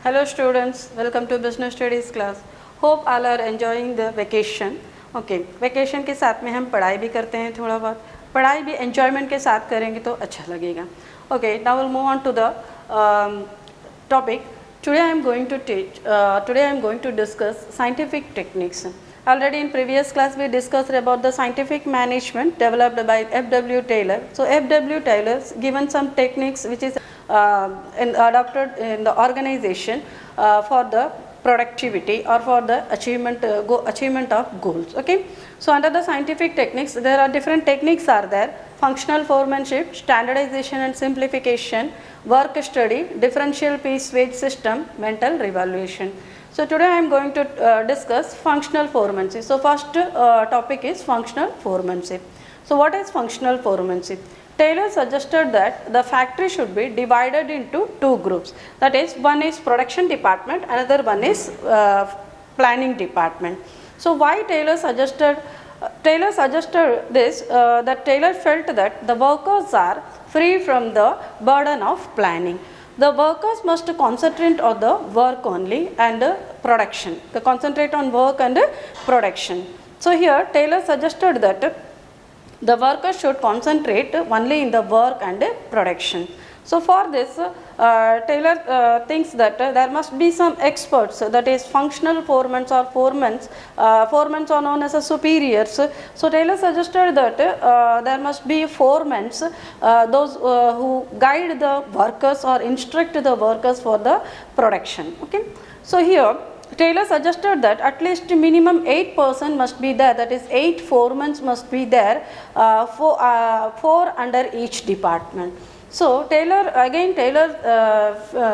Hello students, welcome to business studies class. Hope all are enjoying the vacation. Okay, vacation के साथ में हम पढ़ाई भी करते हैं, थोड़ा बहुत पढ़ाई भी enjoyment के साथ करेंगे तो अच्छा लगेगा. Okay, now we'll move on to the topic. Today I am going to teach. Today I am going to discuss scientific techniques. Already in previous class we discussed about the scientific management developed by F.W. Taylor. So F.W. Taylor given some techniques which is adopted in the organization for the productivity or for the achievement of goals. Okay, so under the scientific techniques there are different techniques are there: functional foremanship, standardization and simplification, work study, differential piece weight system, mental revaluation. So today I am going to discuss functional foremanship. So first topic is functional foremanship. So what is functional foremanship? Taylor suggested that the factory should be divided into two groups. That is, one is production department, another one is planning department. So why Taylor suggested this? That Taylor felt that the workers are free from the burden of planning. The workers must concentrate on the work only and production. They concentrate on work and production. So here Taylor suggested that the workers should concentrate only in the work and production. So for this Taylor thinks that there must be some experts, that is functional foremen or foremen are known as superiors. So Taylor suggested that there must be foremen, those who guide the workers or instruct the workers for the production. Okay, so here Taylor suggested that at least minimum 8% must be there, that is 8 foremen must be there, 4 under each department. So Taylor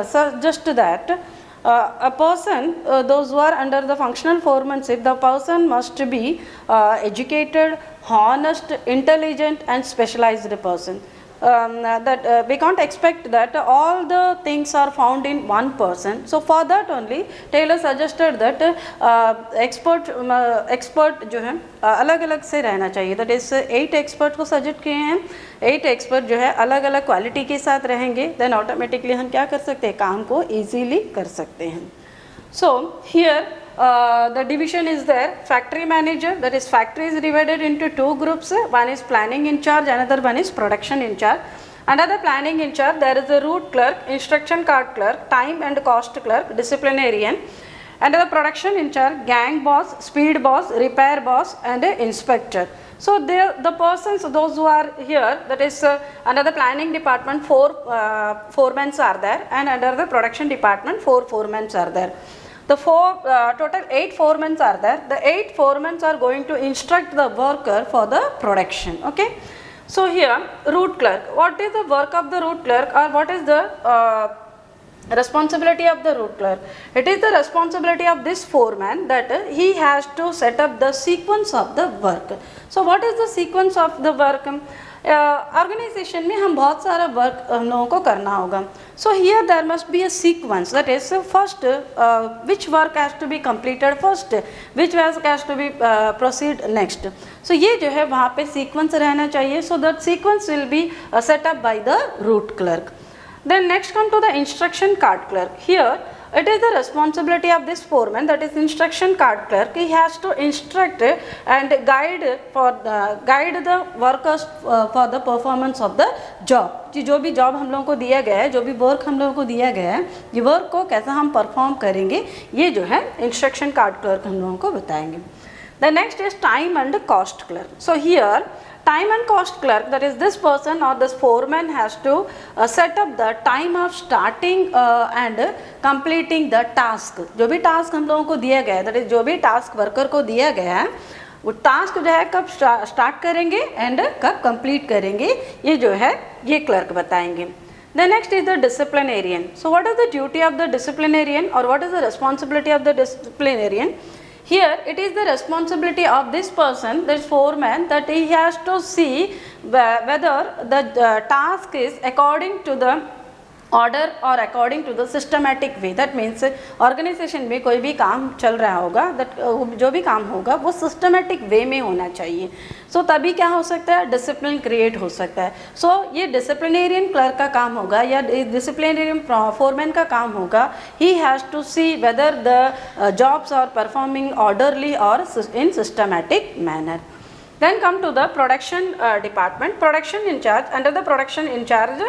suggests that a person, those who are under the functional foremanship, the person must be educated, honest, intelligent and specialized person. That we can't expect that all the things are found in one person. So for that only Taylor suggested that expert जो है अलग अलग से रहना चाहिए. That is 8 expert को suggest किए हैं. 8 expert जो है अलग अलग क्वालिटी के साथ रहेंगे, then automatically हम क्या कर सकते हैं, काम को easily कर सकते हैं. So here the division is there. Factory manager, that is factory is divided into two groups. One is planning in charge, another one is production in charge. Under the planning in charge there is a route clerk, instruction card clerk, time and cost clerk, disciplinarian. Under the production in charge, gang boss, speed boss, repair boss and inspector. So the persons, those who are here, that is under the planning department 4 foremen are there, and under the production department 4 foremen are there. The total 8 foremen are there. The 8 foremen are going to instruct the worker for the production. Okay. So here route clerk. What is the work of the route clerk, or what is the responsibility of the route clerk? It is the responsibility of this foreman that he has to set up the sequence of the work. So what is the sequence of the work? Organization में हम बहुत सारा work हम लोगों को करना होगा. So here there must be a sequence, that is first which work has to be completed first, which work has to be proceed next. So ये जो है वहाँ पे sequence रहना चाहिए. So that sequence will be set up by the route clerk. Then next come to the instruction card clerk. Here it is the responsibility of this foreman, that is instruction card clerk. He has to instruct and guide the workers for the performance of the job. जो भी job हम लोगों को दिया गया है, जो भी वर्क हम लोगों को दिया गया है, ये वर्क को कैसा हम परफॉर्म करेंगे, ये जो है इंस्ट्रक्शन कार्ड क्लर्क हम लोगों को बताएंगे. The next is time and cost clerk. So here time and cost clerk, that is this person or this foreman has to set up the time of starting and completing the task. जो भी task हम लोगों को दिया गया है, that is जो भी task worker को दिया गया है, वो task जो है कब start करेंगे and कब complete करेंगे, ये जो है ये clerk बताएंगे. The next is the disciplinarian. So what is the duty of the disciplinarian, or what is the responsibility of the disciplinarian? Here it is the responsibility of this person, this foreman, that he has to see whether the task is according to the order और according to the systematic way, that means organisation में कोई भी काम चल रहा होगा, that जो भी काम होगा वो सिस्टमैटिक वे में होना चाहिए. सो तभी क्या हो सकता है, डिसिप्लिन क्रिएट हो सकता है. सो ये डिसिप्लिनेरियन क्लर्क का काम होगा या डिसिप्लिनेरियन फोरमैन का काम होगा. He has to see whether the jobs are performing orderly और in systematic manner. Then come to the production department. Production in charge, under the production in charge,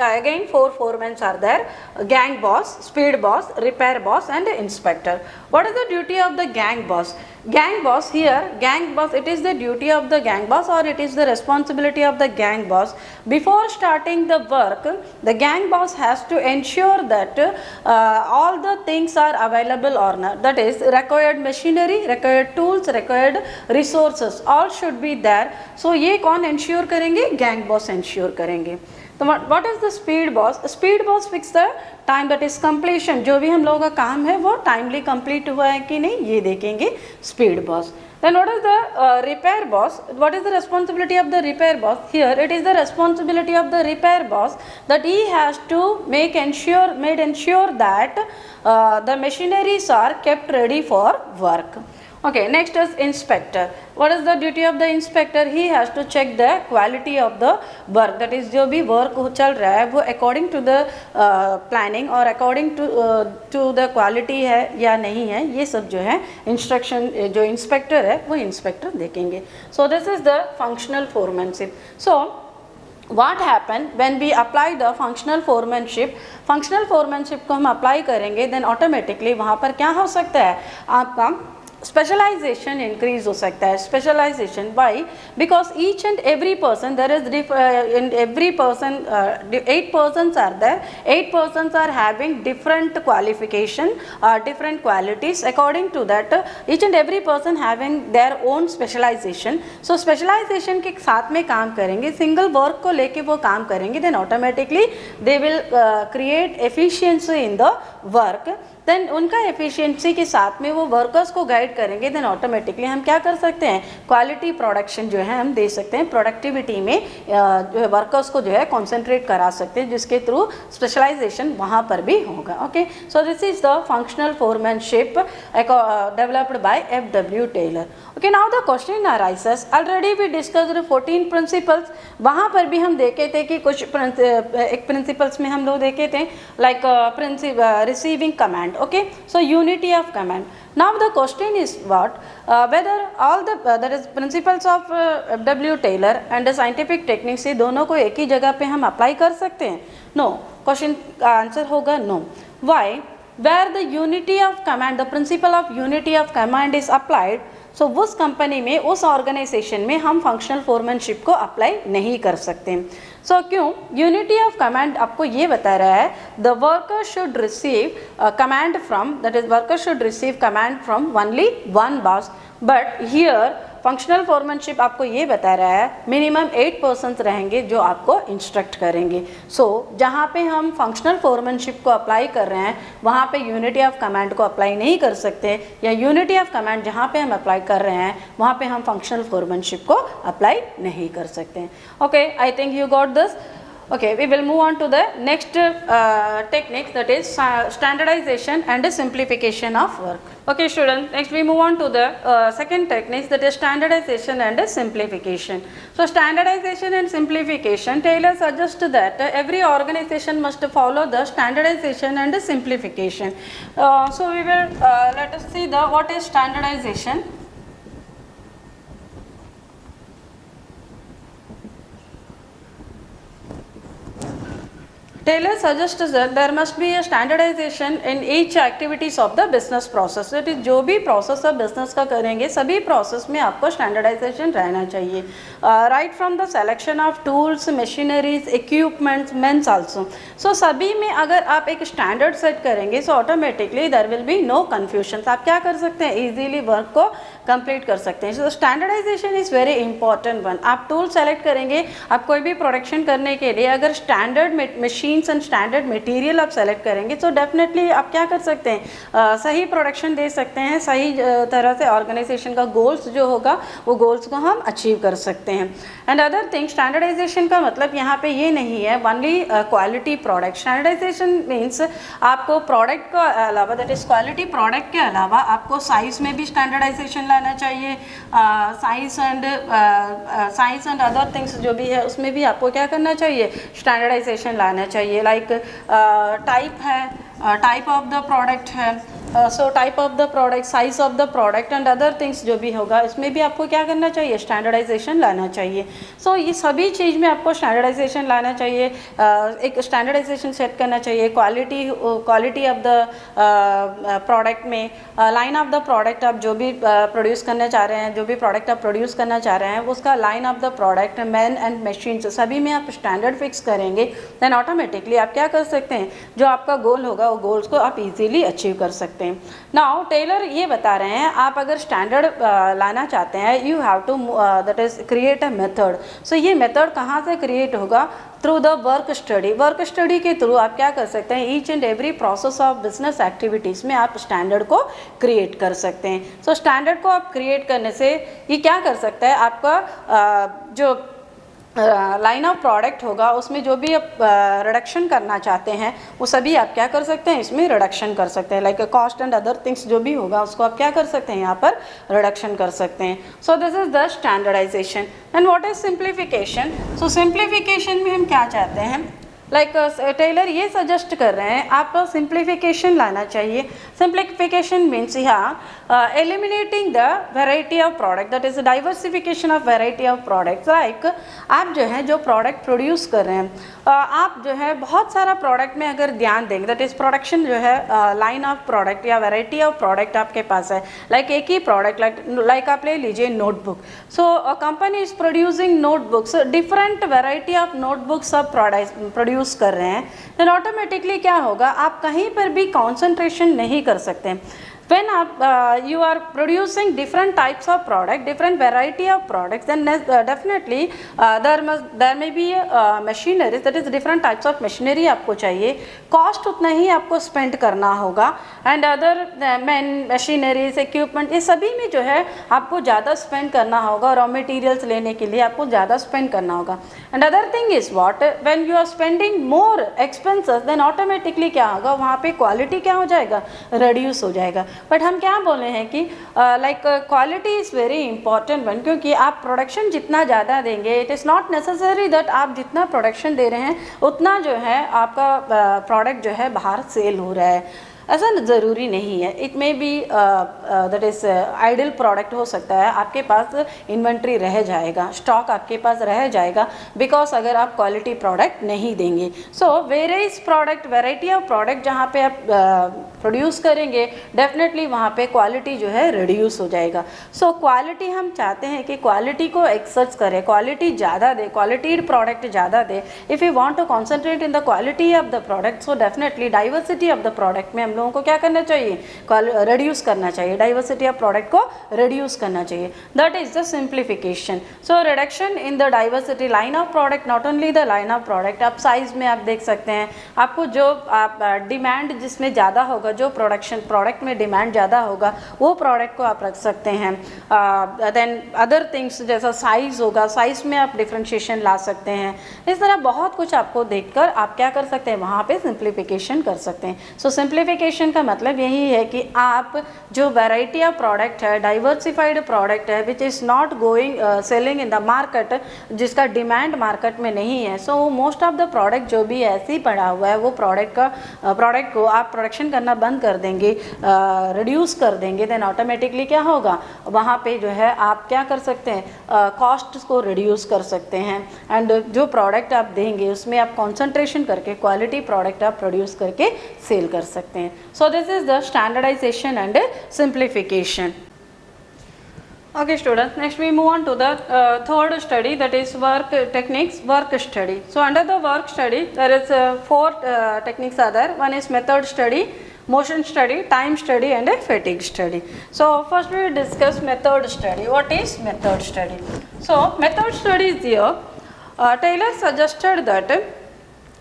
again 4 foremen are there: gang boss, speed boss, repair boss and inspector. What is the duty of the gang boss? Gang boss, here gang boss, it is the duty of the gang boss or it is the responsibility of the gang boss. Before starting the work, the gang boss has to ensure that all the things are available or not, that is required machinery, required tools, required resources, all should be there. So ये कौन ensure करेंगे, gang boss ensure करेंगे. तो what is the speed boss? Speed boss fix the time, that is completion. जो भी हम लोगों का काम है वो timely complete हुआ है कि नहीं, ये देखेंगे speed boss. Then what is the repair boss? What is the responsibility of the repair boss? Here it is the responsibility of the repair boss that he has to ensure that the machineries are kept ready for work. Okay, next is inspector. What is the duty of the inspector? He has to check the quality of the work, that is जो भी work चल रहा है वो according to the planning और according to the quality है या नहीं है, ये सब जो है instruction जो inspector है वो inspector देखेंगे. So this is the functional foremanship. So what happened when we apply the functional foremanship? Functional foremanship को हम apply करेंगे, then automatically वहाँ पर क्या हो सकता है, आपका स्पेशलाइजेशन इंक्रीज हो सकता है. Specialisation why? Because each and every person, there is in every person 8 persons are there. 8 persons are having different qualification, different qualities. According to that, each and every person having their own specialization. So specialization के साथ में काम करेंगे, single work को लेके वो काम करेंगे, then automatically they will create efficiency in the work. Then उनका एफिशिएंसी के साथ में वो वर्कर्स को गाइड करेंगे, देन ऑटोमेटिकली हम क्या कर सकते हैं, क्वालिटी प्रोडक्शन जो है हम दे सकते हैं, प्रोडक्टिविटी में जो है वर्कर्स को जो है कॉन्सेंट्रेट करा सकते हैं, जिसके थ्रू स्पेशलाइजेशन वहाँ पर भी होगा. Okay, so this is the functional foremanship developed by F.W. Taylor. Okay, now the question arises. Already we discussed 14 principles. वहाँ पर भी हम देखे थे कि कुछ एक प्रिंसिपल्स में हम लोग देखे थे like receiving command. Okay, so unity of command. Now the question is what, whether all the that is principles of F.W. Taylor and the scientific techniques, ये दोनों को एक ही जगह पे हम अप्लाई कर सकते हैं? No. क्वेश्चन का आंसर होगा no. Why? Where the unity of command, the principle of unity of command is applied, सो उस कंपनी में, उस ऑर्गेनाइजेशन में हम फंक्शनल फोरमैनशिप को अप्लाई नहीं कर सकते. सो क्यों? यूनिटी ऑफ कमांड आपको ये बता रहा है, the worker should receive command from, that is worker should receive command from only one boss. But here functional foremanship आपको ये बता रहा है मिनिमम 8 persons रहेंगे जो आपको इंस्ट्रक्ट करेंगे. सो जहाँ पे हम फंक्शनल फोरमैनशिप को अप्लाई कर रहे हैं वहाँ पे यूनिटी ऑफ कमांड को अप्लाई नहीं कर सकते, या यूनिटी ऑफ कमांड जहाँ पे हम अप्लाई कर रहे हैं वहाँ पे हम फंक्शनल फोरमैनशिप को अप्लाई नहीं कर सकते. Okay, I think you got this. Okay, we will move on to the next technique, that is standardization and simplification of work. Okay students, next we move on to the second technique, that is standardization and simplification. So standardization and simplification, Taylor suggests that every organization must follow the standardization and simplification. So we will let us see the what is standardization. Taylor suggests that there must be a standardization in each activities of the business process. That is, जो भी process of business का करेंगे सभी process में आपको standardization रहना चाहिए. Right from the selection of tools, machineries, equipments, means also. So सभी में अगर आप एक standard set करेंगे so automatically there will be no confusions. आप क्या कर सकते हैं, easily work को कंप्लीट कर सकते हैं. So standardisation is very important one. आप टूल सेलेक्ट करेंगे, आप कोई भी प्रोडक्शन करने के लिए अगर standard machines and standard material आप सेलेक्ट करेंगे तो डेफिनेटली आप क्या कर सकते हैं, सही प्रोडक्शन दे सकते हैं, सही तरह से ऑर्गेनाइजेशन का गोल्स जो होगा वो गोल्स को हम अचीव कर सकते हैं. एंड अदर थिंग, स्टैंडर्डाइजेशन का मतलब यहाँ पे ये नहीं है only quality product. Standardisation means आपको प्रोडक्ट का अलावा, दैट इज क्वालिटी प्रोडक्ट के अलावा आपको साइज में भी स्टैंडर्डाइजेशन लाना चाहिए. साइज एंड अदर थिंग्स जो भी है उसमें भी आपको क्या करना चाहिए, स्टैंडर्डाइजेशन लाना चाहिए. लाइक टाइप है, टाइप ऑफ द प्रोडक्ट है, so type of the product, size of the product and other things जो भी होगा इसमें भी आपको क्या करना चाहिए, स्टैंडर्डाइजेशन लाना चाहिए. सो ये सभी चीज़ में आपको स्टैंडर्डाइजेशन लाना चाहिए. एक स्टैंडर्डाइजेशन सेट करना चाहिए. क्वालिटी ऑफ द प्रोडक्ट में, लाइन ऑफ द प्रोडक्ट आप जो भी प्रोड्यूस करना चाह रहे हैं, जो भी प्रोडक्ट आप प्रोड्यूस करना चाह रहे हैं उसका line of the product, man and machine सभी में आप स्टैंडर्ड फिक्स करेंगे, देन ऑटोमेटिकली आप क्या कर सकते हैं, जो आपका गोल होगा वो गोल्स को आप इजीली अचीव कर सकते हैं. नाउ टेलर ये बता रहे हैं आप अगर स्टैंडर्ड लाना चाहते हैं, you have to that is create a method. So ये मेथड कहाँ से क्रिएट होगा, through the work study. Work study के थ्रू आप क्या कर सकते हैं, each and every process of business activities में आप स्टैंडर्ड को क्रिएट कर सकते हैं. सो स्टैंडर्ड को आप क्रिएट करने से ये क्या कर सकता है, आपका जो लाइन ऑफ प्रोडक्ट होगा उसमें जो भी आप रिडक्शन करना चाहते हैं वो सभी आप क्या कर सकते हैं, इसमें रिडक्शन कर सकते हैं. Like cost and other things जो भी होगा उसको आप क्या कर सकते हैं, यहाँ पर रिडक्शन कर सकते हैं. So this is the standardisation. And what is simplification. So simplification में हम क्या चाहते हैं, लाइक टेलर ये सजेस्ट कर रहे हैं आपको सिंप्लीफिकेशन लाना चाहिए. सिंप्लीफिकेशन मीन्स यहाँ eliminating the variety of product, that is diversification of variety of product. Like आप जो है जो प्रोडक्ट प्रोड्यूस कर रहे हैं, आप जो है बहुत सारा प्रोडक्ट में अगर ध्यान देंगे, दैट इज प्रोडक्शन जो है लाइन ऑफ प्रोडक्ट या वेराइटी ऑफ प्रोडक्ट आपके पास है. लाइक एक ही प्रोडक्ट, लाइक आप ले लीजिए notebook. So company is producing notebooks, different variety of notebooks आप प्रोड्यूस कर रहे हैं, then ऑटोमेटिकली क्या होगा, आप कहीं पर भी कंसंट्रेशन नहीं कर सकते. when you are producing different types of product, different variety of products, then definitely there may be machinery, that is different types of machinery आपको चाहिए, cost उतना ही आपको spend करना होगा, and other machineries, equipment, ये सभी में जो है आपको ज़्यादा spend करना होगा, raw materials लेने के लिए आपको ज़्यादा spend करना होगा. and other thing is what, when you are spending more expenses, then automatically क्या होगा, वहाँ पे quality क्या हो जाएगा, reduce हो जाएगा. बट हम क्या बोले हैं कि like quality is very important one, क्योंकि आप प्रोडक्शन जितना ज़्यादा देंगे, it is not necessary that आप जितना प्रोडक्शन दे रहे हैं उतना जो है आपका प्रोडक्ट जो है बाहर सेल हो रहा है, ऐसा ज़रूरी नहीं है. It may be that is idle product हो सकता है, आपके पास इन्वेंट्री रह जाएगा, स्टॉक आपके पास रह जाएगा, बिकॉज अगर आप क्वालिटी प्रोडक्ट नहीं देंगे. So various product, variety of product जहाँ पे आप प्रोड्यूस करेंगे, डेफिनेटली वहाँ पे क्वालिटी जो है रिड्यूस हो जाएगा. सो क्वालिटी हम चाहते हैं कि क्वालिटी को एक्सर्स करें, क्वालिटी ज़्यादा दे, क्वालिटी प्रोडक्ट ज़्यादा दे. If you want to concentrate in the quality of the product, so definitely diversity of the product में हम लोगों को क्या करना चाहिए, रिड्यूस करना चाहिए, डाइवर्सिटी ऑफ प्रोडक्ट को रिड्यूस करना चाहिए. That is the simplification. So reduction in the diversity, line of product, not only the line of product. आप साइज में आप देख सकते हैं, आपको जो आप डिमांड जिसमें ज़्यादा होगा, जो प्रोडक्ट में डिमांड ज़्यादा होगा, वो प्रोडक्ट को आप रख सकते हैं. देन अदर थिंग्स जैसा साइज़ होगा, साइज़ में आप डिफ्रेंशिएशन ला सकते हैं. इस तरह बहुत कुछ आपको देखकर आप क्या कर सकते हैं, वहाँ पे सिंप्लीफिकेशन कर सकते हैं. सो सिंप्लीफिकेशन का मतलब यही है कि आप जो वैरायटी ऑफ प्रोडक्ट है, डाइवर्सिफाइड प्रोडक्ट है, which is not going selling in the market, जिसका डिमांड मार्केट में नहीं है, so most of the product जो भी ऐसे ही पड़ा हुआ है, वो प्रोडक्ट को आप प्रोडक्शन करना बंद कर देंगे, रिड्यूस कर देंगे, देन ऑटोमेटिकली क्या होगा, वहाँ पे जो है आप क्या कर सकते हैं, कॉस्ट को रिड्यूस कर सकते हैं. एंड जो प्रोडक्ट आप देंगे उसमें आप कंसंट्रेशन करके क्वालिटी प्रोडक्ट आप प्रोड्यूस करके सेल कर सकते हैं. So this is the standardisation and simplification. Okay students, next we move on to the third study, that is work techniques, work study. So under the work study there is 4 techniques are there. One is method study, motion study, time study and a fatigue study. So first we will discuss method study. What is method study? So method study is here. Taylor suggested that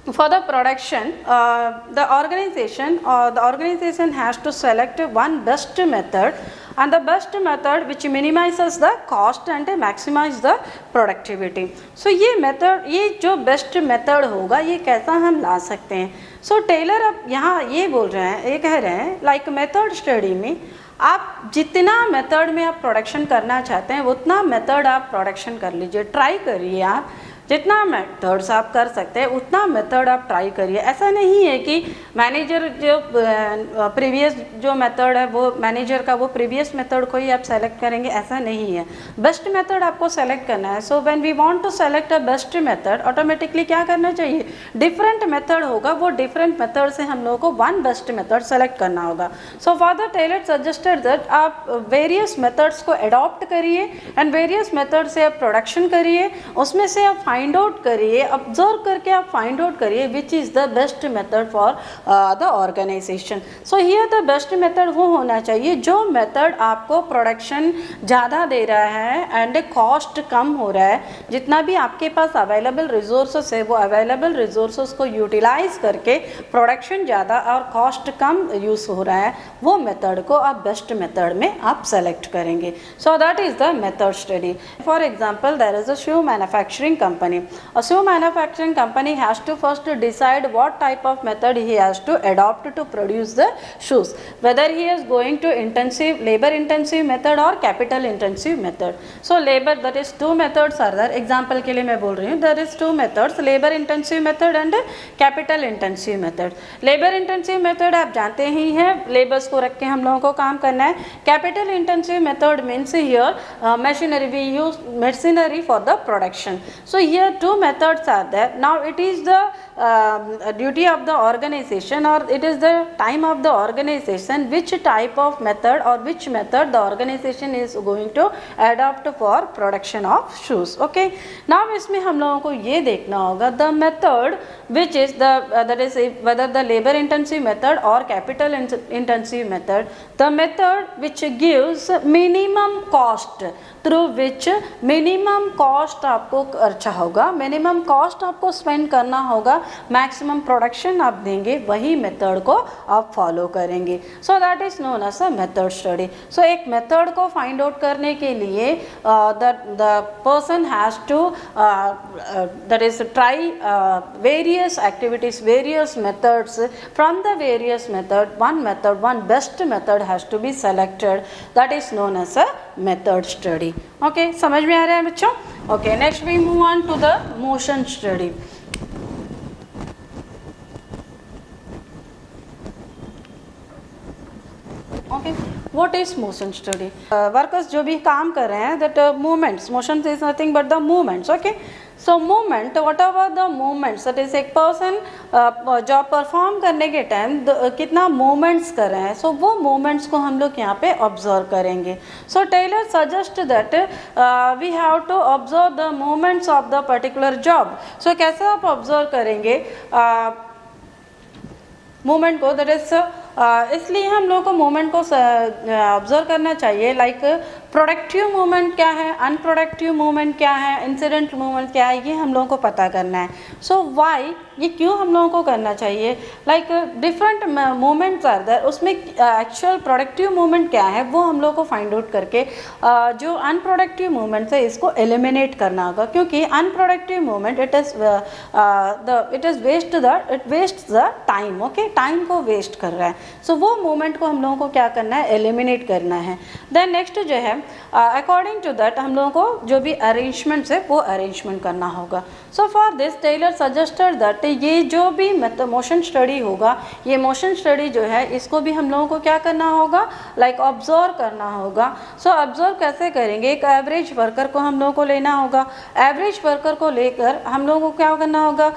for the production, the organization has to select one best method, and the best method which minimizes the cost and maximize the productivity. So ये method, ये जो best method होगा ये कैसा हम ला सकते हैं? So Taylor अब यहाँ ये बोल रहे हैं, ये कह रहे हैं लाइक मेथड स्टडी में आप जितना मेथड में आप प्रोडक्शन करना चाहते हैं उतना मेथड आप प्रोडक्शन कर लीजिए, ट्राई करिए आप जितना मेथड्स आप कर सकते हैं उतना मेथड आप ट्राई करिए। ऐसा नहीं है कि मैनेजर जो प्रीवियस जो मेथड है वो मैनेजर का वो प्रीवियस मेथड को ही आप सेलेक्ट करेंगे, ऐसा नहीं है। बेस्ट मेथड आपको सेलेक्ट करना है। So when we want to select a best method, automatically क्या करना चाहिए, डिफरेंट मेथड होगा, वो डिफरेंट मेथड से हम लोगों को वन बेस्ट मेथड सेलेक्ट करना होगा। So father Taylor suggested that आप वेरियस मेथड्स को अडॉप्ट करिए एंड वेरियस मेथड से आप प्रोडक्शन करिए, उसमें से आप फाइंड आउट करिए, ऑब्जर्व करके आप फाइंड आउट करिए which is the best method for the organisation. So here the best method वो होना चाहिए जो मेथड आपको प्रोडक्शन ज़्यादा दे रहा है एंड कॉस्ट कम हो रहा है। जितना भी आपके पास अवेलेबल रिसोर्सेस है वो अवेलेबल रिसोर्सेस को यूटिलाइज करके प्रोडक्शन ज़्यादा और कॉस्ट कम यूज़ हो रहा है, वो मेथड को आप बेस्ट मेथड में आप सेलेक्ट करेंगे। So that is the method study. For example there is a shoe manufacturing company. A shoe manufacturing company has to first decide what type of method he has to adopt to produce the shoes, whether he is going to labor intensive method or capital intensive method. So labor, that is two methods are there. Example के लिए मैं बोल रही हूँ, there is two methods, labor intensive method and capital intensive method. Labor intensive method आप जानते ही हैं, labours को रख के हम लोगों को काम करना है. Capital intensive method means here machinery, we use machinery for the production. So here two methods are there. Now it is the duty of the organization, or it is the time of the organization which type of method or which method the organization is going to adopt for production of shoes. Okay, now इसमें हम लोगों को ये देखना होगा the method which is the that is whether the labor intensive method or capital intensive method, the method which gives minimum cost, through which minimum cost आपको खर्चा होगा, मिनिमम कॉस्ट आपको स्पेंड करना होगा, मैक्सिमम प्रोडक्शन आप देंगे, वही method को आप फॉलो करेंगे. So that is known as a method study. So एक मेथड को फाइंड आउट करने के लिए the person has to that is try various activities, various methods. From the various method one best method has to be selected, that is known as a method study. Okay, समझ में आ रहा है बच्चों? Okay, next we move on to the motion study. Okay, what is motion study? Workers जो भी काम कर रहे हैं, that movements, motion is nothing but the movements. Okay, so movement, what ever the movements, that is एक person job perform करने के time कितना मूवमेंट्स कर रहे हैं, सो वो मूवमेंट्स को हम लोग यहाँ पे ऑब्जर्व करेंगे. So Taylor suggest that we have to observe the movements of the particular job. So कैसे आप ऑब्जर्व करेंगे मूवमेंट को? दैट इज इसलिए हम लोग को मूवमेंट को ऑब्जर्व करना चाहिए, लाइक प्रोडक्टिव मूवमेंट क्या है, अनप्रोडक्टिव मूवमेंट क्या है, इंसिडेंट मूवमेंट क्या है, ये हम लोगों को पता करना है. सो वाई, ये क्यों हम लोगों को करना चाहिए? Like different movements are there, उसमें एक्चुअल प्रोडक्टिव मूवमेंट क्या है वो हम लोग को फाइंड आउट करके जो अनप्रोडक्टिव मूवमेंट्स है इसको एलिमिनेट करना होगा, क्योंकि unproductive movement it is waste the time. Okay, time को वेस्ट कर रहा है. सो वो मूवमेंट को हम लोगों को क्या करना है, एलिमिनेट करना है. देन नेक्स्ट जो है अकॉर्डिंग टू दैट हम लोगों को जो भी अरेंजमेंट्स है वो अरेंजमेंट करना होगा. So for this Taylor suggested that ये जो भी मतलब मोशन स्टडी होगा, ये मोशन स्टडी जो है इसको भी हम लोगों को क्या करना होगा, लाइक ऑब्जर्व करना होगा. सो ऑब्जर्व कैसे करेंगे? एक एवरेज वर्कर को हम लोगों को लेना होगा. एवरेज वर्कर को लेकर हम लोगों को क्या करना होगा,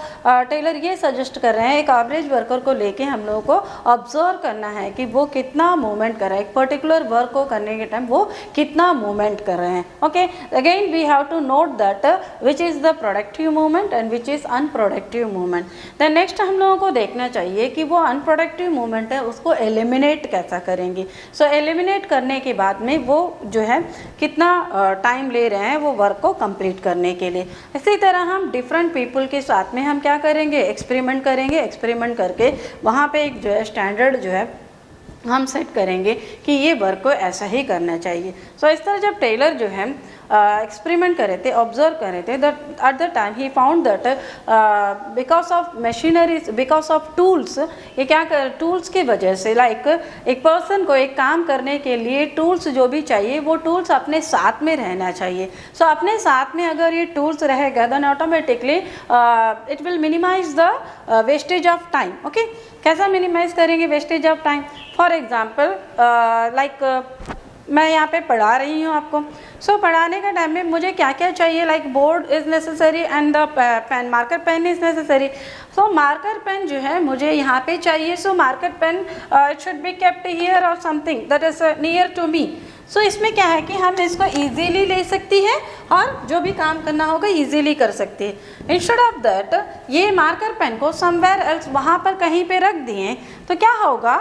टेलर ये सजेस्ट कर रहे हैं एक एवरेज वर्कर को लेके हम लोगों को ऑब्जर्व करना है कि वो कितना मूवमेंट कर रहा है, एक पर्टिकुलर वर्क को करने के टाइम वो कितना कितना मूवमेंट कर रहे हैं. Okay, again we have to note that which is the productive movement and which is unproductive movement. Then next हम लोगों को देखना चाहिए कि वो अनप्रोडक्टिव मूवमेंट है उसको एलिमिनेट कैसा करेंगे. सो एलिमिनेट करने के बाद में वो जो है कितना टाइम ले रहे हैं वो वर्क को कंप्लीट करने के लिए. इसी तरह हम डिफरेंट पीपल के साथ में हम क्या करेंगे, एक्सपेरिमेंट करेंगे. एक्सपेरिमेंट करके वहाँ पे एक जो है स्टैंडर्ड जो है हम सेट करेंगे कि ये वर्क को ऐसा ही करना चाहिए. सो इस तरह जब टेलर जो है एक्सपेरिमेंट कर रहे थे, ऑब्जर्व कर रहे थे, that at the time he found that because of machineries, because of tools, ये क्या कर टूल्स की वजह से लाइक एक पर्सन को एक काम करने के लिए टूल्स जो भी चाहिए वो टूल्स अपने साथ में रहना चाहिए. सो अपने साथ में अगर ये टूल्स रहेगा then automatically it will minimise the wastage of time. Okay, कैसा मिनिमाइज करेंगे wastage of time? For example like मैं यहाँ पे पढ़ा रही हूँ आपको. सो पढ़ाने का टाइम में मुझे क्या क्या चाहिए, like board is necessary and the pen, marker pen is necessary. So marker pen जो है मुझे यहाँ पे चाहिए. So marker pen it should be kept here और something that is near to me. So इसमें क्या है कि हम इसको ईजीली ले सकती है और जो भी काम करना होगा ईजीली कर सकती है. इंस्टेड ऑफ दैट ये मार्कर पेन को समवेयर एल्स वहाँ पर कहीं पे रख दिए तो क्या होगा,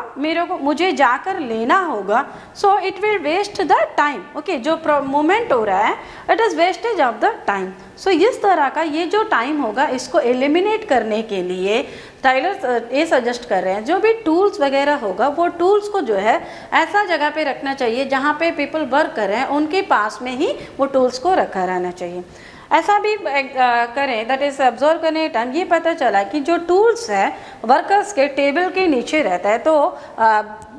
मुझे जाकर लेना होगा. So it will waste the time. Okay, जो मूवमेंट हो रहा है it is wastage of the time. So इस तरह का ये जो टाइम होगा इसको एलिमिनेट करने के लिए टाइलर ये सजेस्ट कर रहे हैं जो भी टूल्स वगैरह होगा वो टूल्स को जो है ऐसा जगह पे रखना चाहिए जहाँ पे पीपल वर्क कर रहे हैं उनके पास में ही वो टूल्स को रखा रहना चाहिए. ऐसा भी करें दैट इज ऑब्जर्व करने के टाइम ये पता चला कि जो टूल्स है वर्कर्स के टेबल के नीचे रहता है तो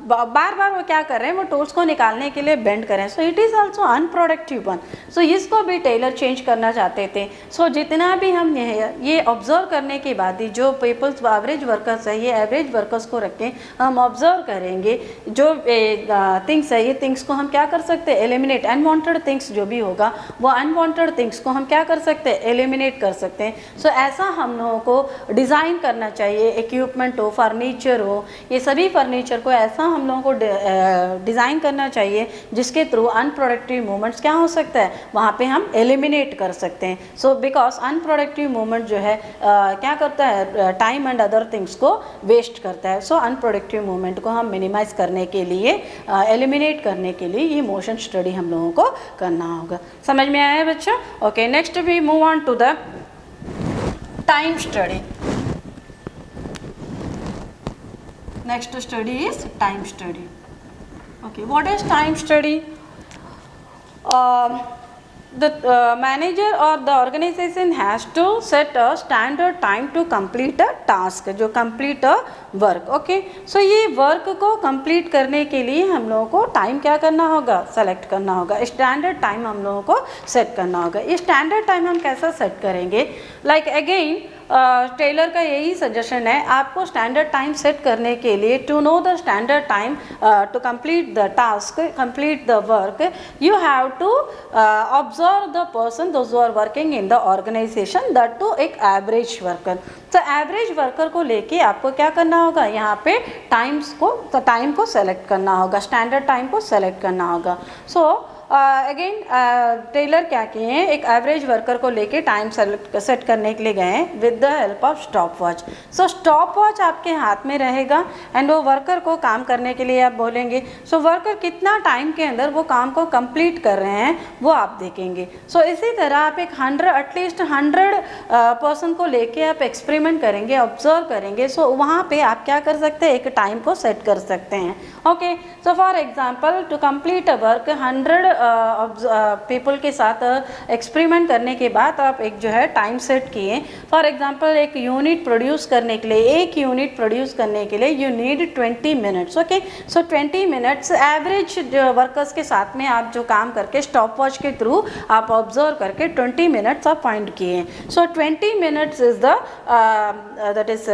बार बार वो क्या कर रहे हैं, वो टूल्स को निकालने के लिए बेंड कर रहे हैं. So it is also unproductive one. So इसको भी टेलर चेंज करना चाहते थे. सो जितना भी हम ये ऑब्जर्व करने के बाद ही जो पीपल्स एवरेज वर्कर्स है ये एवरेज वर्कर्स को रख के हम ऑब्जर्व करेंगे जो थिंग्स है ये थिंग्स को हम क्या कर सकते हैं, एलिमिनेट. अनवांटेड थिंग्स जो भी होगा वो अनवांटेड थिंग्स को हम क्या कर सकते हैं, एलिमिनेट कर सकते हैं. सो ऐसा हम लोगों को डिज़ाइन करना चाहिए. इक्विपमेंट हो, फर्नीचर हो, ये सभी फर्नीचर को ऐसा हम लोगों को डिज़ाइन करना चाहिए जिसके थ्रू अनप्रोडक्टिव मूवमेंट्स क्या हो सकता है वहाँ पे हम एलिमिनेट कर सकते हैं. सो बिकॉज अनप्रोडक्टिव मूवमेंट जो है क्या करता है, टाइम एंड अदर थिंग्स को वेस्ट करता है. सो अनप्रोडक्टिव मूवमेंट को हम मिनिमाइज करने के लिए, एलिमिनेट करने के लिए ये मोशन स्टडी हम लोगों को करना होगा. समझ में आया बच्चों? Okay, next we move on to the time study. Next study is time study. Okay, what is time study? The manager or the organization has to set a standard time to complete a task, जो complete a work. Okay, so ये work को complete करने के लिए हम लोगों को time क्या करना होगा, select करना होगा. standard time हम लोगों को set करना होगा. ये standard time हम कैसा set करेंगे? Like again टेलर का यही सजेशन है आपको स्टैंडर्ड टाइम सेट करने के लिए. To know the standard time to complete the task, complete the work, you have to observe the person those who are working in the organisation, that too एक average worker. तो average worker को लेके आपको क्या करना होगा, यहाँ पे टाइम को सेलेक्ट करना होगा, स्टैंडर्ड टाइम को सेलेक्ट करना होगा. सो अगेन टेलर क्या किए हैं, एक एवरेज वर्कर को लेके टाइम सेट करने के लिए गए हैं with the help of stop watch. So stop watch आपके हाथ में रहेगा एंड वो वर्कर को काम करने के लिए आप बोलेंगे. सो वर्कर कितना टाइम के अंदर वो काम को कंप्लीट कर रहे हैं वो आप देखेंगे. सो इसी तरह आप एक 100 एटलीस्ट 100 पर्सन को लेके आप एक्सपेरिमेंट करेंगे, ऑब्जर्व करेंगे. सो वहाँ पे आप क्या कर सकते हैं, एक टाइम को सेट कर सकते हैं. Okay, so for example to complete a work 100 people के साथ एक्सपेरिमेंट करने के बाद आप एक जो है टाइम सेट किए. फॉर एग्जांपल एक यूनिट प्रोड्यूस करने के लिए, एक यूनिट प्रोड्यूस करने के लिए you need 20 minutes. Okay, so 20 minutes average workers के साथ में आप जो काम करके स्टॉप वॉच के थ्रू आप ऑब्जर्व करके 20 मिनट्स आप फाइंड किए. सो 20 minutes is the that is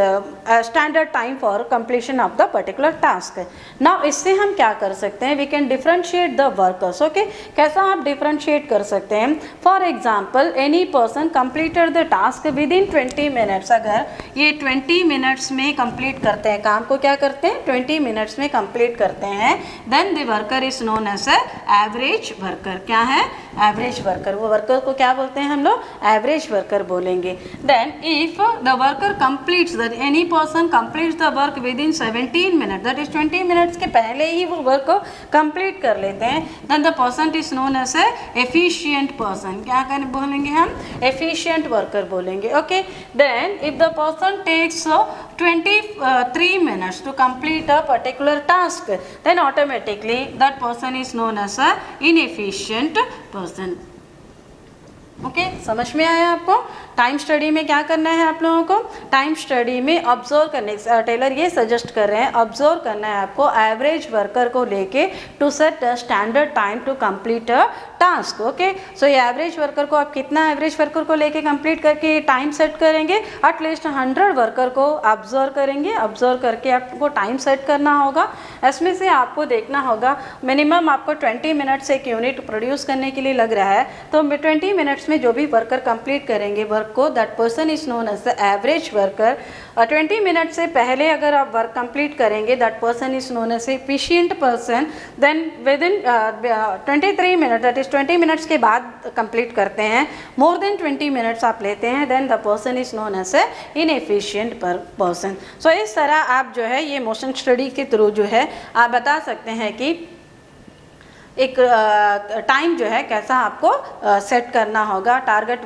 standard time for completion of the particular task. Now इससे हम क्या कर सकते हैं, we can differentiate the workers. Okay, कैसा आप डिफ्रेंशिएट कर सकते हैं? For example any person completed the task within 20 minutes, अगर ये 20 मिनट्स में कंप्लीट करते हैं, काम को क्या करते हैं 20 मिनट्स में कंप्लीट करते हैं, then the worker is known as average worker. क्या है? Average worker. वो वर्कर को क्या बोलते हैं हम लोग? एवरेज वर्कर बोलेंगे। Then if the worker completes the any person completes the work within 17 minute, that is 20 minutes के पहले ही वो वर्क को कंप्लीट कर लेते हैं, then the person is known as efficient person. क्या करने बोलेंगे हम? एफिशिएंट वर्कर बोलेंगे। Okay, then if the person takes 23 minutes to complete a particular task, then automatically that person is known as a inefficient person. Okay, समझ में आया आपको? Time study में क्या करना है आप लोगों को? टाइम स्टडी में ऑब्जर्व करने, टेलर ये सजेस्ट कर रहे हैं ऑब्जर्व करना है आपको एवरेज वर्कर को लेके to set standard time to complete a task. Okay, so ये एवरेज वर्कर को आप कितना एवरेज वर्कर को लेके कंप्लीट करके टाइम सेट करेंगे? एटलीस्ट 100 वर्कर को ऑब्जर्व करेंगे, ऑब्जर्व करके आपको टाइम सेट करना होगा। इसमें से आपको देखना होगा मिनिमम आपको 20 मिनट्स एक यूनिट प्रोड्यूस करने के लिए लग रहा है, तो 20 मिनट्स में जो भी वर्कर कंप्लीट करेंगे वर्क को, that person is known as the average worker. 20 minute से पहले अगर आप वर्क कंप्लीट करेंगे, that person is known as efficient person. Then within 23 minute, that is 20 minutes के बाद कंप्लीट करते हैं, मोर देन 20 मिनट्स आप लेते हैं, then the person is known as a inefficient person. So इस तरह आप जो है ये मोशन स्टडी के थ्रू जो है आप बता सकते हैं कि एक टाइम जो है कैसा आपको सेट करना होगा टारगेट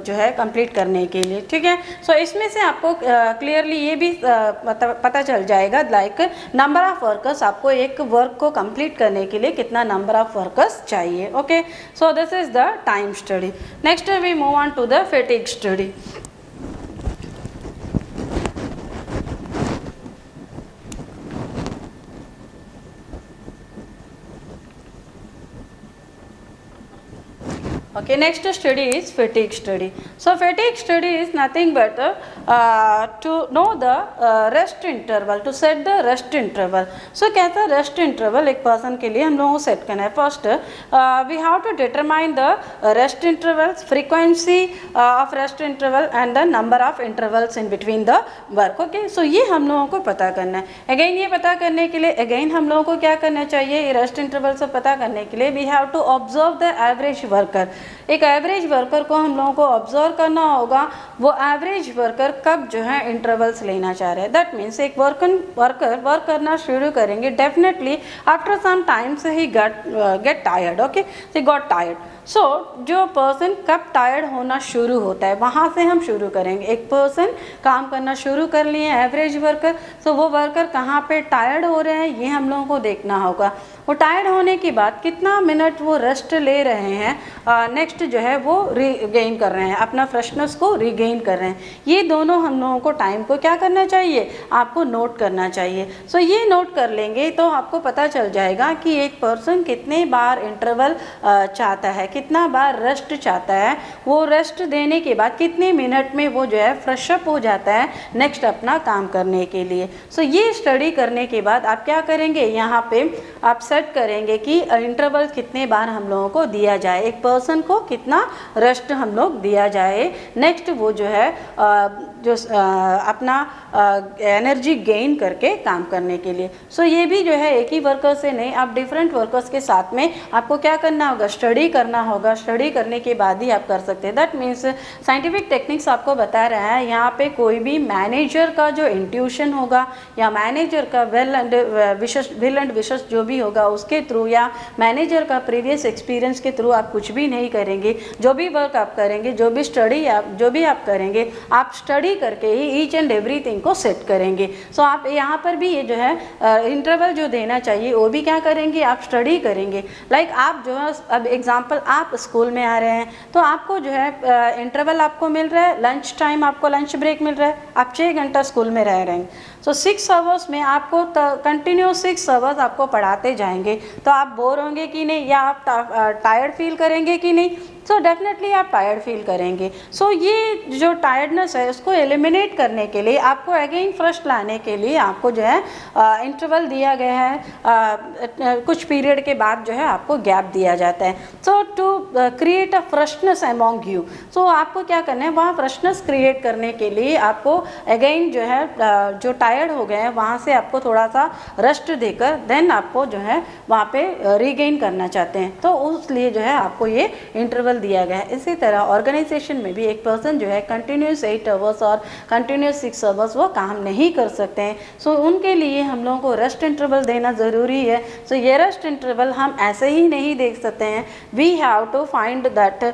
जो है कंप्लीट करने के लिए। ठीक है, सो इसमें से आपको क्लियरली ये भी पता चल जाएगा लाइक नंबर ऑफ वर्कर्स, आपको एक वर्क को कंप्लीट करने के लिए कितना नंबर ऑफ वर्कर्स चाहिए। Okay, so this is the time study. Next we move on to the fatigue study. Okay, next study is fatigue study. So fatigue study is nothing but to know the rest interval, to set the rest interval. So कहता है rest interval एक person के लिए हम लोगों को set करना है. First we have to determine the rest intervals, frequency of rest interval and the number of intervals in between the work. Okay, so ये हम लोगों को पता करना है. Again ये पता करने के लिए again हम लोगों को क्या करना चाहिए? ये rest interval से पता करने के लिए we have to observe the average worker. एक एवरेज वर्कर को हम लोगों को ऑब्जर्व करना होगा, वो एवरेज वर्कर कब जो है इंटरवल्स लेना चाह रहे हैं. दैट मीन्स एक वर्कर वर्क करना शुरू करेंगे, डेफिनेटली आफ्टर सम टाइम से he get tired. Okay, he got tired. So जो पर्सन कब टायर्ड होना शुरू होता है वहाँ से हम शुरू करेंगे. एक पर्सन काम करना शुरू कर लिए एवरेज वर्कर, सो वो वर्कर कहाँ पे टायर्ड हो रहे हैं ये हम लोगों को देखना होगा. वो टायर्ड होने के बाद कितना मिनट वो रेस्ट ले रहे हैं, नेक्स्ट जो है वो रीगेन कर रहे हैं, अपना फ्रेशनेस को रीगेन कर रहे हैं. ये दोनों हम लोगों को टाइम को क्या करना चाहिए? आपको नोट करना चाहिए. सो ये नोट कर लेंगे तो आपको पता चल जाएगा कि एक पर्सन कितने बार इंटरवल चाहता है, कितना बार रेस्ट चाहता है, वो रेस्ट देने के बाद कितने मिनट में वो जो है फ्रेशअप हो जाता है नेक्स्ट अपना काम करने के लिए. सो ये स्टडी करने के बाद आप क्या करेंगे, यहाँ पे आप सेट करेंगे कि इंटरवल कितने बार हम लोगों को दिया जाए, एक पर्सन को कितना रेस्ट हम लोग दिया जाए, नेक्स्ट वो जो है अपना एनर्जी गेन करके काम करने के लिए. सो ये भी जो है एक ही वर्कर से नहीं, आप डिफरेंट वर्कर्स के साथ में आपको क्या करना होगा? स्टडी करना होगा. स्टडी करने के बाद ही आप कर सकते हैं. दैट मीन्स साइंटिफिक टेक्निक्स आपको बता रहा है. यहाँ पे कोई भी मैनेजर का जो इंट्यूशन होगा या मैनेजर का विल एंड विशेष जो भी होगा उसके थ्रू या मैनेजर का प्रीवियस एक्सपीरियंस के थ्रू आप कुछ भी नहीं करेंगे. जो भी वर्क आप करेंगे, जो भी स्टडी जो भी आप करेंगे, आप स्टडी करके ही ईच एंड एवरीथिंग को सेट करेंगे. सो आप यहाँ पर भी ये जो है इंटरवल जो देना चाहिए वो भी क्या करेंगे? आप स्टडी करेंगे. लाइक आप जो है अब एग्जाम्पल आप स्कूल में आ रहे हैं तो आपको जो है इंटरवल आपको मिल रहा है, लंच टाइम आपको लंच ब्रेक मिल रहा है, आप 6 घंटा स्कूल में रह रहे हैं. सो 6 आवर्स में आपको कंटिन्यू 6 आवर्स आपको पढ़ाते जाएंगे तो आप बोर होंगे कि नहीं, या आप टायर्ड फील करेंगे कि नहीं? सो डेफिनेटली आप टायर्ड फील करेंगे। सो ये जो टायर्डनेस है उसको एलिमिनेट करने के लिए आपको अगेन फ्रेश लाने के लिए आपको जो है इंटरवल दिया गया है, कुछ पीरियड के बाद जो है आपको गैप दिया जाता है। So to create a freshness among you, so आपको क्या करना है, वहाँ फ्रेशनेस क्रिएट करने के लिए आपको अगेन जो है जो टायर्ड हो गए हैं वहाँ से आपको थोड़ा सा रेस्ट देकर देन आपको जो है वहाँ पे रीगेन करना चाहते हैं, तो उस लिए जो है आपको ये इंटरवल दिया गया है। इसी तरह ऑर्गेनाइजेशन में भी एक पर्सन जो है कंटिन्यूस 8 आवर्स और कंटिन्यूस 6 आवर्स वो काम नहीं कर सकते हैं। सो उनके लिए हम लोगों को रेस्ट इंटरवल देना ज़रूरी है। सो ये रेस्ट इंटरवल हम ऐसे ही नहीं देख सकते हैं, we have to find that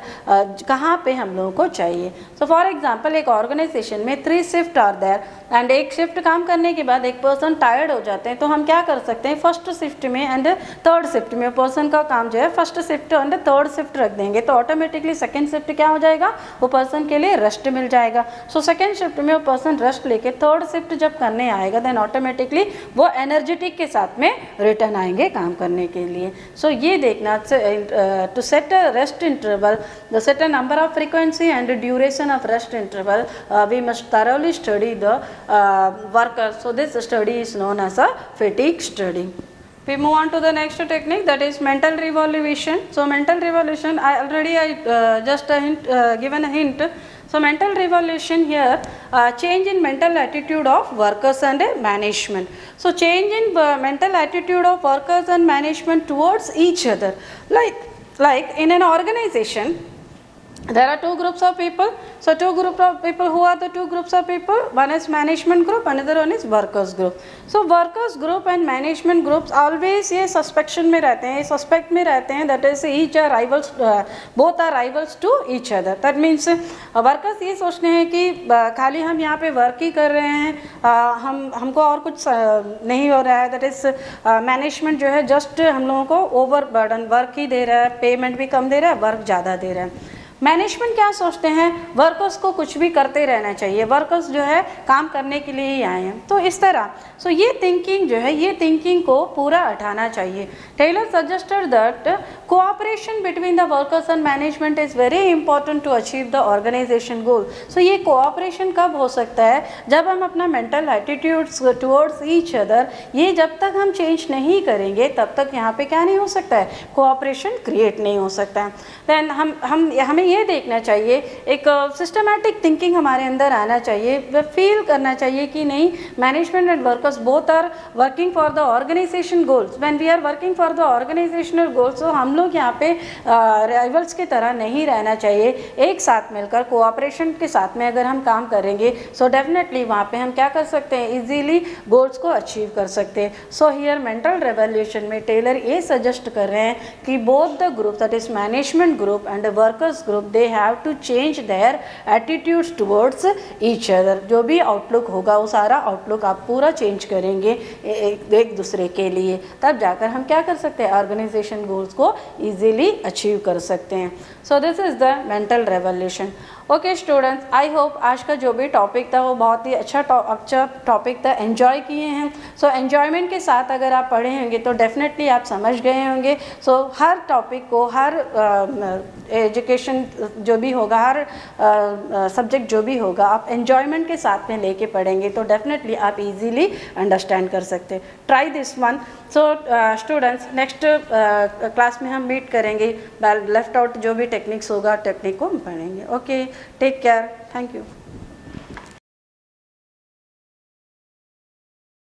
कहाँ पे हम लोगों को चाहिए। सो फॉर एग्जांपल एक ऑर्गेनाइजेशन में 3 शिफ्ट आर देयर एंड एक शिफ्ट काम करने के बाद एक पर्सन टायर्ड हो जाते हैं, तो हम क्या कर सकते हैं, फर्स्ट शिफ्ट में एंड थर्ड शिफ्ट में पर्सन का काम जो है first shift and third shift रख देंगे, तो ऑटोमेटिकली सेकंड शिफ्ट क्या हो जाएगा, वो पर्सन के लिए रेस्ट मिल जाएगा। सो सेकंड शिफ्ट में वो पर्सन रेस्ट लेके थर्ड शिफ्ट जब करने आएगा देन ऑटोमेटिकली वो एनर्जेटिक के साथ में रिटर्न आएंगे काम करने के लिए। सो ये देखना to set a rest interval, the set a number of frequency and duration of rest interval, we must thoroughly study the worker. So this study is known as a fatigue study. We move on to the next technique, that is mental revolution. So mental revolution, I already just given a hint. So mental revolution here, change in mental attitude of workers and management. So change in mental attitude of workers and management towards each other. Like in an organization, there are 2 groups of people. So 2 groups of people, who are the 2 groups of people? One is management group, another one is workers group. So workers group and management groups always ये suspicion में रहते हैं, suspect में रहते हैं, that is each are rivals, both are rivals to each other. That means workers ये सोचते हैं कि खाली हम यहाँ पे वर्क ही कर रहे हैं, हमको और कुछ नहीं हो रहा है, that is मैनेजमेंट जो है जस्ट हम लोगों को ओवर बर्डन वर्क ही दे रहा है, पेमेंट भी कम दे रहा है, वर्क ज़्यादा दे रहा है। मैनेजमेंट क्या सोचते हैं, वर्कर्स को कुछ भी करते रहना चाहिए, वर्कर्स जो है काम करने के लिए ही आए हैं, तो इस तरह सो ये थिंकिंग जो है, ये थिंकिंग को पूरा हटाना चाहिए। Taylor suggested that cooperation between the workers and management is very important to achieve the organisation goal. So ये कोऑपरेशन कब हो सकता है, जब हम अपना mental attitudes towards each other ये जब तक हम चेंज नहीं करेंगे तब तक यहाँ पे क्या नहीं हो सकता है, कोऑपरेशन क्रिएट नहीं हो सकता है। देन हमें ये देखना चाहिए, एक सिस्टमैटिक थिंकिंग हमारे अंदर आना चाहिए, वे फील करना चाहिए कि नहीं management and workers both are working for the organisation goals. When we are working for the organisational goals, तो हम लोग यहाँ पे राइवल्स की तरह नहीं रहना चाहिए, एक साथ मिलकर कोऑपरेशन के साथ में अगर हम काम करेंगे सो डेफिनेटली वहाँ पे हम क्या कर सकते हैं, इजीली गोल्स को अचीव कर सकते हैं। सो हियर मेंटल रेवोल्यूशन में टेलर ये सजेस्ट कर रहे हैं कि both the group, that is management group and workers group, they have to change their attitudes towards each other। जो भी आउटलुक होगा वो सारा आउटलुक आप पूरा चेंज करेंगे एक दूसरे के लिए, तब जाकर हम क्या कर सकते हैं, ऑर्गेनाइजेशन गोल्स को इजीली अचीव कर सकते हैं। So this is the mental revolution. Okay students, I hope आज का जो भी टॉपिक था वो बहुत ही अच्छा टॉपिक था, एंजॉय किए हैं। सो एंजॉयमेंट के साथ अगर आप पढ़े होंगे तो डेफिनेटली आप समझ गए होंगे। सो हर टॉपिक को, हर एजुकेशन जो भी होगा, हर सब्जेक्ट जो भी होगा, आप एंजॉयमेंट के साथ में लेके पढ़ेंगे तो डेफिनेटली आप इजीली अंडरस्टैंड कर सकते हैं। Try this one. So students, next class में हम मीट करेंगे, लेफ्ट आउट जो भी टेक्निक्स होगा टेक्निक को हम पढ़ेंगे। Okay, take care, thank you.